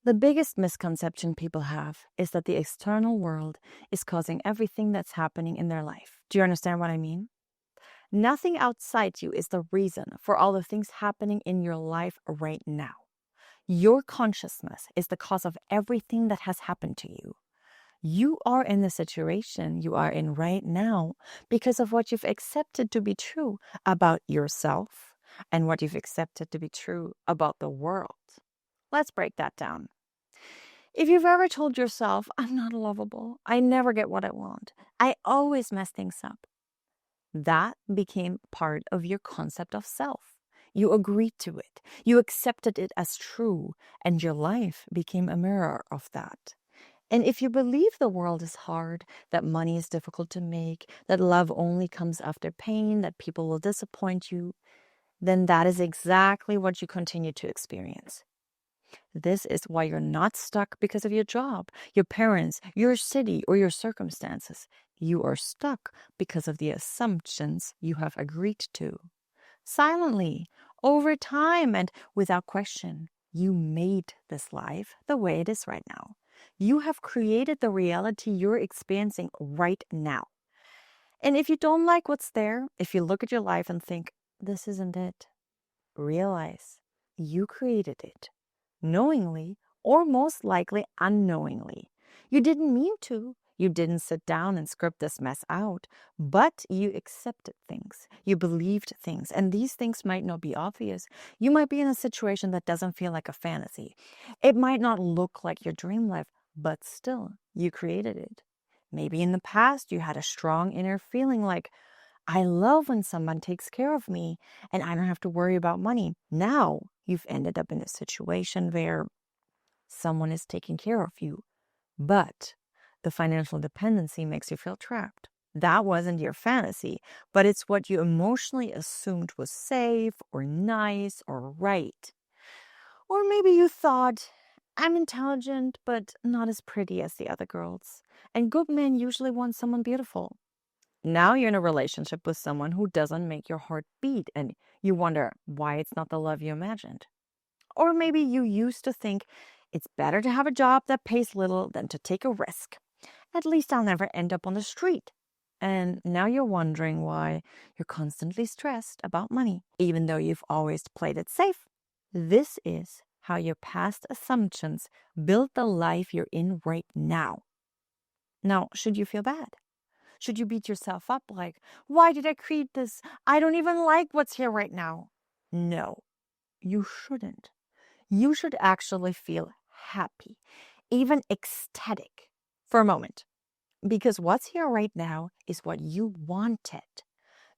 The biggest misconception people have is that the external world is causing everything that's happening in their life. Do you understand what I mean? Nothing outside you is the reason for all the things happening in your life right now. Your consciousness is the cause of everything that has happened to you. You are in the situation you are in right now because of what you've accepted to be true about yourself and what you've accepted to be true about the world. Let's break that down. If you've ever told yourself, I'm not lovable, I never get what I want, I always mess things up, that became part of your concept of self. You agreed to it, you accepted it as true, and your life became a mirror of that. And if you believe the world is hard, that money is difficult to make, that love only comes after pain, that people will disappoint you, then that is exactly what you continue to experience. This is why you're not stuck because of your job, your parents, your city, or your circumstances. You are stuck because of the assumptions you have agreed to. Silently, over time, and without question, you made this life the way it is right now. You have created the reality you're experiencing right now. And if you don't like what's there, if you look at your life and think, this isn't it, realize you created it, knowingly or most likely unknowingly. You didn't mean to. You didn't sit down and script this mess out, but you accepted things. You believed things, and these things might not be obvious. You might be in a situation that doesn't feel like a fantasy. It might not look like your dream life, but still, you created it. Maybe in the past, you had a strong inner feeling like, I love when someone takes care of me and I don't have to worry about money. Now you've ended up in a situation where someone is taking care of you, but the financial dependency makes you feel trapped. That wasn't your fantasy, but it's what you emotionally assumed was safe or nice or right. Or maybe you thought, I'm intelligent, but not as pretty as the other girls. And good men usually want someone beautiful. Now you're in a relationship with someone who doesn't make your heart beat, and you wonder why it's not the love you imagined. Or maybe you used to think it's better to have a job that pays little than to take a risk. At least I'll never end up on the street. And now you're wondering why you're constantly stressed about money, even though you've always played it safe. This is how your past assumptions build the life you're in right now. Now, should you feel bad? Should you beat yourself up like, why did I create this? I don't even like what's here right now. No, you shouldn't. You should actually feel happy, even ecstatic for a moment. Because what's here right now is what you wanted.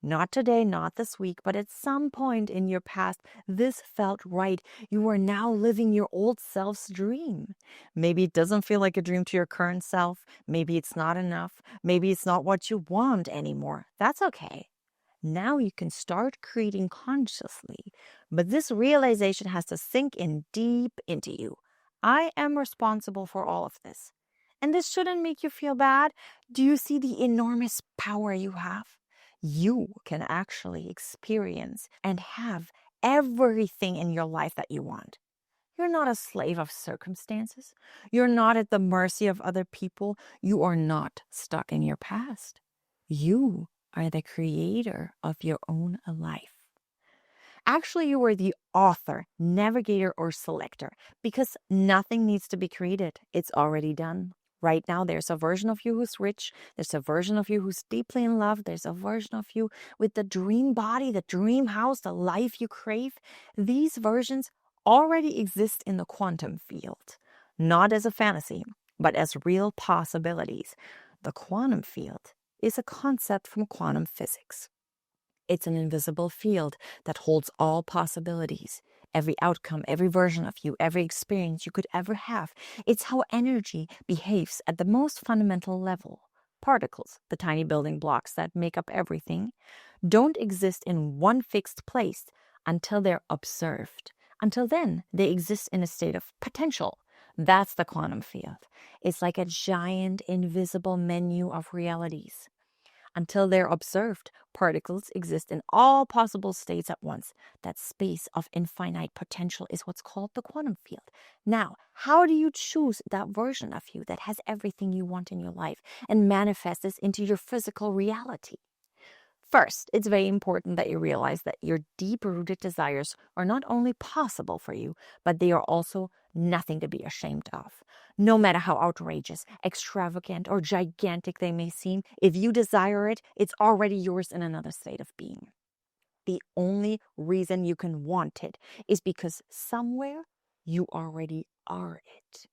Not today, not this week, but at some point in your past, this felt right. You are now living your old self's dream. Maybe it doesn't feel like a dream to your current self. Maybe it's not enough. Maybe it's not what you want anymore. That's okay. Now you can start creating consciously. But this realization has to sink in deep into you. I am responsible for all of this. And this shouldn't make you feel bad. Do you see the enormous power you have? You can actually experience and have everything in your life that you want. You're not a slave of circumstances. You're not at the mercy of other people. You are not stuck in your past. You are the creator of your own life. Actually, you are the author, navigator, or selector because nothing needs to be created. It's already done. Right now, there's a version of you who's rich. There's a version of you who's deeply in love. There's a version of you with the dream body, the dream house, the life you crave. These versions already exist in the quantum field, not as a fantasy, but as real possibilities. The quantum field is a concept from quantum physics. It's an invisible field that holds all possibilities. Every outcome, every version of you, every experience you could ever have. It's how energy behaves at the most fundamental level. Particles, the tiny building blocks that make up everything, don't exist in one fixed place until they're observed. Until then, they exist in a state of potential. That's the quantum field. It's like a giant invisible menu of realities. until they're observed. Particles exist in all possible states at once. That space of infinite potential is what's called the quantum field. Now, how do you choose that version of you that has everything you want in your life and manifest this into your physical reality? First, it's very important that you realize that your deep-rooted desires are not only possible for you, but they are also nothing to be ashamed of. No matter how outrageous, extravagant, or gigantic they may seem, if you desire it, it's already yours in another state of being. The only reason you can want it is because somewhere you already are it.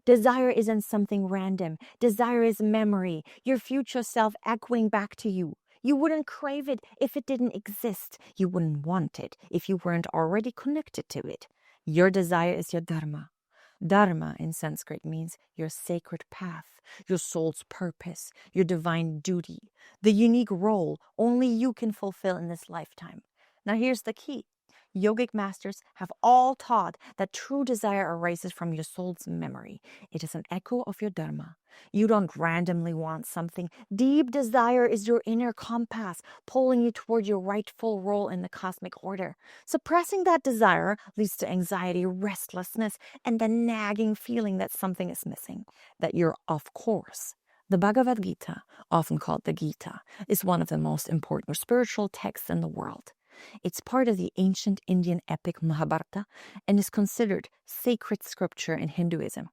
Desire isn't something random. Desire is memory, your future self echoing back to you. You wouldn't crave it if it didn't exist. You wouldn't want it if you weren't already connected to it. Your desire is your dharma. Dharma in Sanskrit means your sacred path, your soul's purpose, your divine duty, the unique role only you can fulfill in this lifetime. Now here's the key. Yogic masters have all taught that true desire arises from your soul's memory. It is an echo of your dharma. You don't randomly want something. Deep desire is your inner compass, pulling you toward your rightful role in the cosmic order. Suppressing that desire leads to anxiety, restlessness, and the nagging feeling that something is missing, that you're off course. The Bhagavad Gita, often called the Gita, is one of the most important spiritual texts in the world. It's part of the ancient Indian epic Mahabharata and is considered sacred scripture in Hinduism.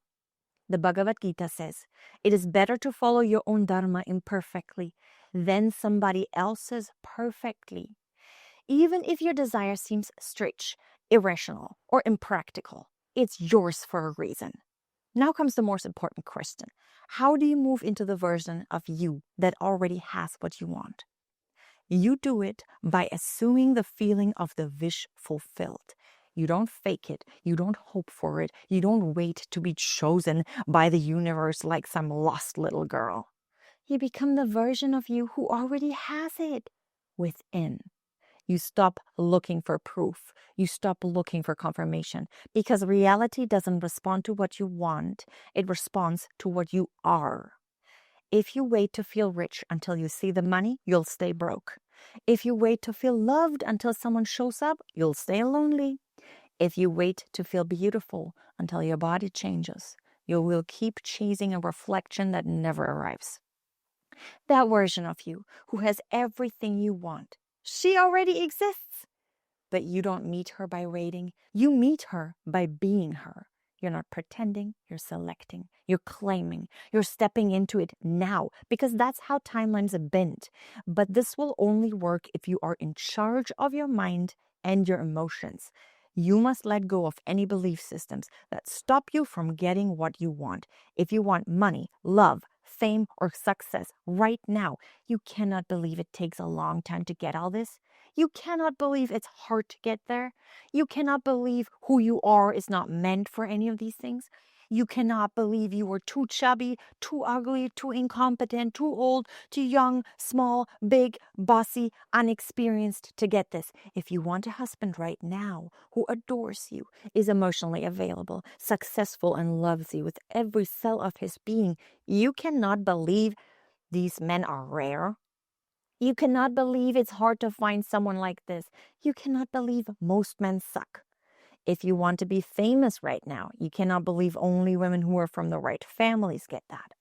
The Bhagavad Gita says, it is better to follow your own dharma imperfectly than somebody else's perfectly. Even if your desire seems strange, irrational, or impractical, it's yours for a reason. Now comes the most important question. How do you move into the version of you that already has what you want? You do it by assuming the feeling of the wish fulfilled. You don't fake it. You don't hope for it. You don't wait to be chosen by the universe like some lost little girl. You become the version of you who already has it within. You stop looking for proof. You stop looking for confirmation, because reality doesn't respond to what you want. It responds to what you are. If you wait to feel rich until you see the money, you'll stay broke. If you wait to feel loved until someone shows up, you'll stay lonely. If you wait to feel beautiful until your body changes, you will keep chasing a reflection that never arrives. That version of you who has everything you want, she already exists. But you don't meet her by waiting. You meet her by being her. You're not pretending, you're selecting, you're claiming, you're stepping into it now, because that's how timelines are bent. But this will only work if you are in charge of your mind and your emotions. You must let go of any belief systems that stop you from getting what you want. If you want money, love, fame, or success right now, you cannot believe it takes a long time to get all this. You cannot believe it's hard to get there. You cannot believe who you are is not meant for any of these things. You cannot believe you were too chubby, too ugly, too incompetent, too old, too young, small, big, bossy, unexperienced to get this. If you want a husband right now who adores you, is emotionally available, successful, and loves you with every cell of his being, you cannot believe these men are rare. You cannot believe it's hard to find someone like this. You cannot believe most men suck. If you want to be famous right now, you cannot believe only women who are from the right families get that.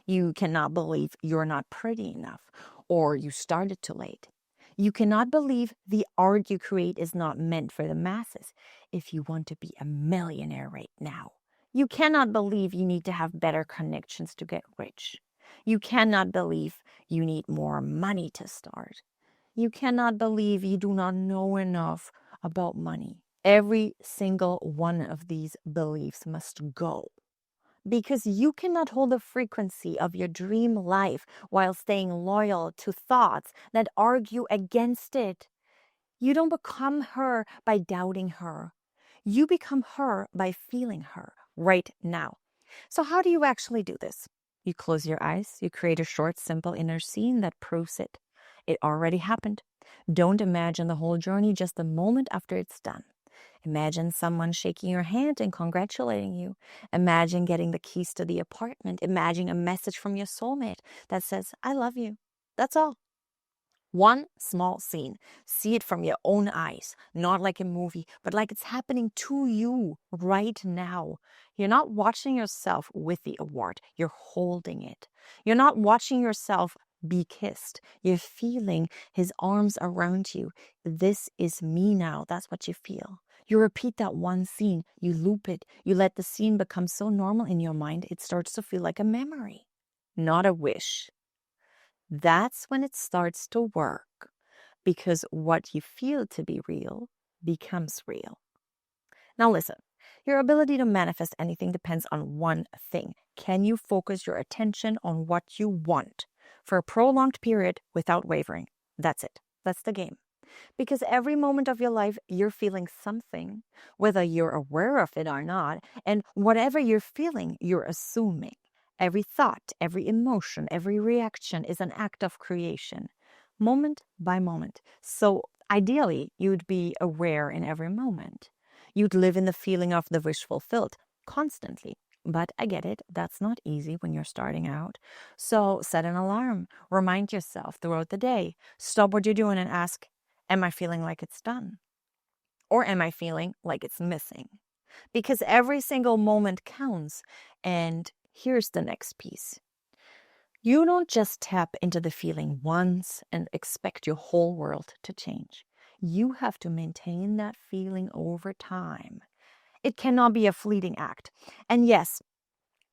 You cannot believe you're not pretty enough or you started too late. You cannot believe the art you create is not meant for the masses. If you want to be a millionaire right now, you cannot believe you need to have better connections to get rich. You cannot believe you need more money to start. You cannot believe you do not know enough about money. Every single one of these beliefs must go, because you cannot hold the frequency of your dream life while staying loyal to thoughts that argue against it. You don't become her by doubting her. You become her by feeling her right now. So how do you actually do this? You close your eyes, you create a short, simple inner scene that proves it. It already happened. Don't imagine the whole journey, just the moment after it's done. Imagine someone shaking your hand and congratulating you. Imagine getting the keys to the apartment. Imagine a message from your soulmate that says, I love you. That's all. One small scene. See it from your own eyes, not like a movie, but like it's happening to you right now. You're not watching yourself with the award, you're holding it. You're not watching yourself be kissed. You're feeling his arms around you. This is me now. That's what you feel. You repeat that one scene, you loop it, you let the scene become so normal in your mind, it starts to feel like a memory, not a wish. That's when it starts to work, because what you feel to be real becomes real. Now listen, your ability to manifest anything depends on one thing. Can you focus your attention on what you want for a prolonged period without wavering? That's it. That's the game. Because every moment of your life, you're feeling something, whether you're aware of it or not. And whatever you're feeling, you're assuming. Every thought, every emotion, every reaction is an act of creation, moment by moment. So ideally, you'd be aware in every moment. You'd live in the feeling of the wish fulfilled constantly. But I get it, that's not easy when you're starting out. So set an alarm, remind yourself throughout the day, stop what you're doing and ask, am I feeling like it's done? Or am I feeling like it's missing? Because every single moment counts. And here's the next piece. You don't just tap into the feeling once and expect your whole world to change. You have to maintain that feeling over time. It cannot be a fleeting act. And yes,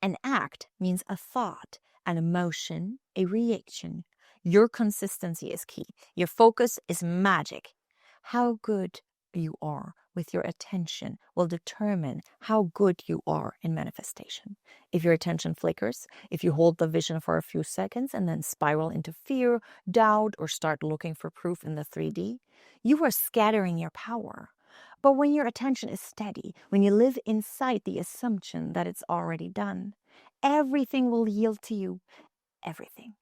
an act means a thought, an emotion, a reaction. Your consistency is key. Your focus is magic. How good you are with your attention will determine how good you are in manifestation. If your attention flickers, if you hold the vision for a few seconds and then spiral into fear, doubt, or start looking for proof in the 3D, you are scattering your power. But when your attention is steady, when you live inside the assumption that it's already done, everything will yield to you. Everything.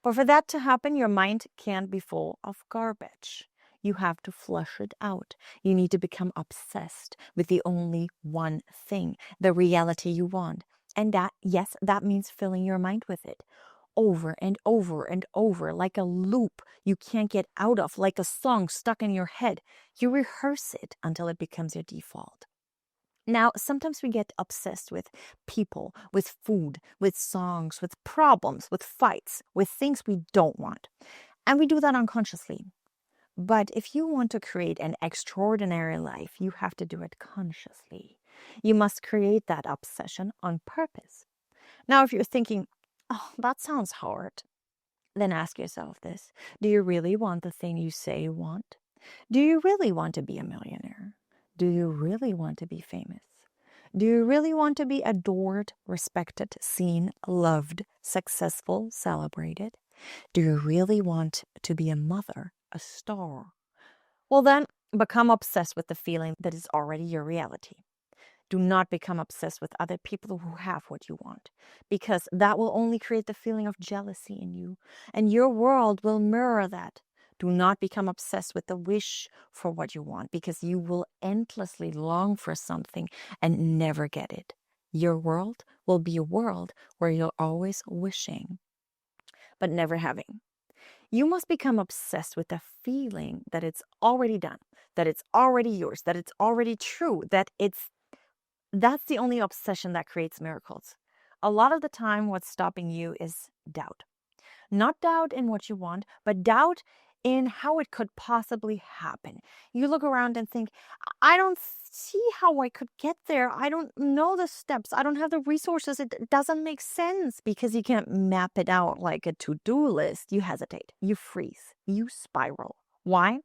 But for that to happen, your mind can't be full of garbage. You have to flush it out. You need to become obsessed with the only one thing, the reality you want. And that, yes, that means filling your mind with it over and over and over, like a loop you can't get out of, like a song stuck in your head. You rehearse it until it becomes your default. Now, sometimes we get obsessed with people, with food, with songs, with problems, with fights, with things we don't want. And we do that unconsciously. But if you want to create an extraordinary life, you have to do it consciously. You must create that obsession on purpose. Now, if you're thinking, oh, that sounds hard, then ask yourself this. Do you really want the thing you say you want? Do you really want to be a millionaire? Do you really want to be famous? Do you really want to be adored, respected, seen, loved, successful, celebrated? Do you really want to be a mother, a star? Well, then become obsessed with the feeling that is already your reality. Do not become obsessed with other people who have what you want, because that will only create the feeling of jealousy in you, and your world will mirror that. Do not become obsessed with the wish for what you want, because you will endlessly long for something and never get it. Your world will be a world where you're always wishing, but never having. You must become obsessed with the feeling that it's already done, that it's already yours, that it's already true, that's the only obsession that creates miracles. A lot of the time, what's stopping you is doubt. Not doubt in what you want, but doubt in how it could possibly happen. You look around and think, I don't see how I could get there. I don't know the steps. I don't have the resources. It doesn't make sense, because you can't map it out like a to-do list. You hesitate, you freeze, you spiral. Why?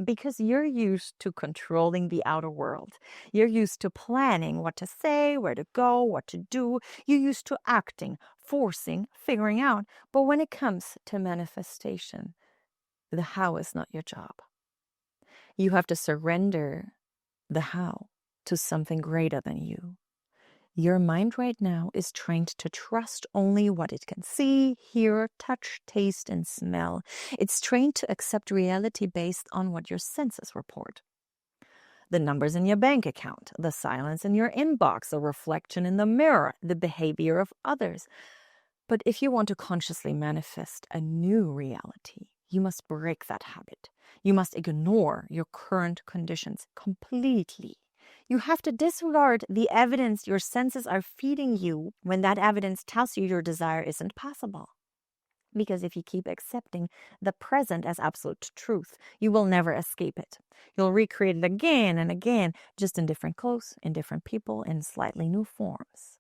Because you're used to controlling the outer world. You're used to planning what to say, where to go, what to do. You're used to acting, forcing, figuring out. But when it comes to manifestation, the how is not your job. You have to surrender the how to something greater than you. Your mind right now is trained to trust only what it can see, hear, touch, taste, and smell. It's trained to accept reality based on what your senses report. The numbers in your bank account, the silence in your inbox, the reflection in the mirror, the behavior of others. But if you want to consciously manifest a new reality, you must break that habit. You must ignore your current conditions completely. You have to disregard the evidence your senses are feeding you when that evidence tells you your desire isn't possible. Because if you keep accepting the present as absolute truth, you will never escape it. You'll recreate it again and again, just in different clothes, in different people, in slightly new forms.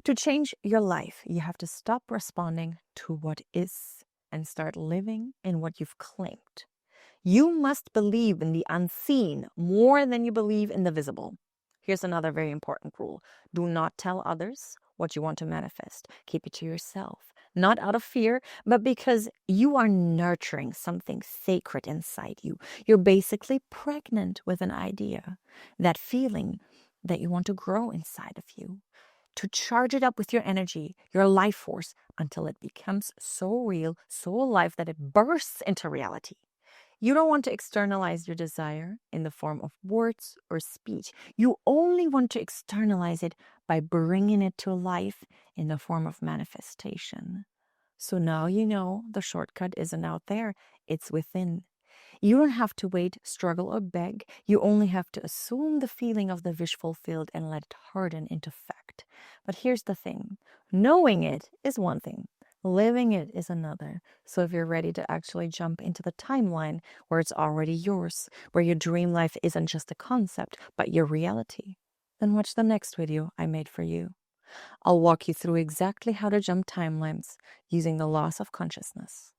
To change your life, you have to stop responding to what is and start living in what you've claimed. You must believe in the unseen more than you believe in the visible. Here's another very important rule. Do not tell others what you want to manifest. Keep it to yourself, not out of fear, but because you are nurturing something sacred inside you. You're basically pregnant with an idea, that feeling that you want to grow inside of you. To charge it up with your energy, your life force, until it becomes so real, so alive that it bursts into reality. You don't want to externalize your desire in the form of words or speech. You only want to externalize it by bringing it to life in the form of manifestation. So now you know the shortcut isn't out there, it's within. You don't have to wait, struggle, or beg. You only have to assume the feeling of the wish fulfilled and let it harden into fact. But here's the thing. Knowing it is one thing. Living it is another. So if you're ready to actually jump into the timeline where it's already yours, where your dream life isn't just a concept, but your reality, then watch the next video I made for you. I'll walk you through exactly how to jump timelines using the laws of consciousness.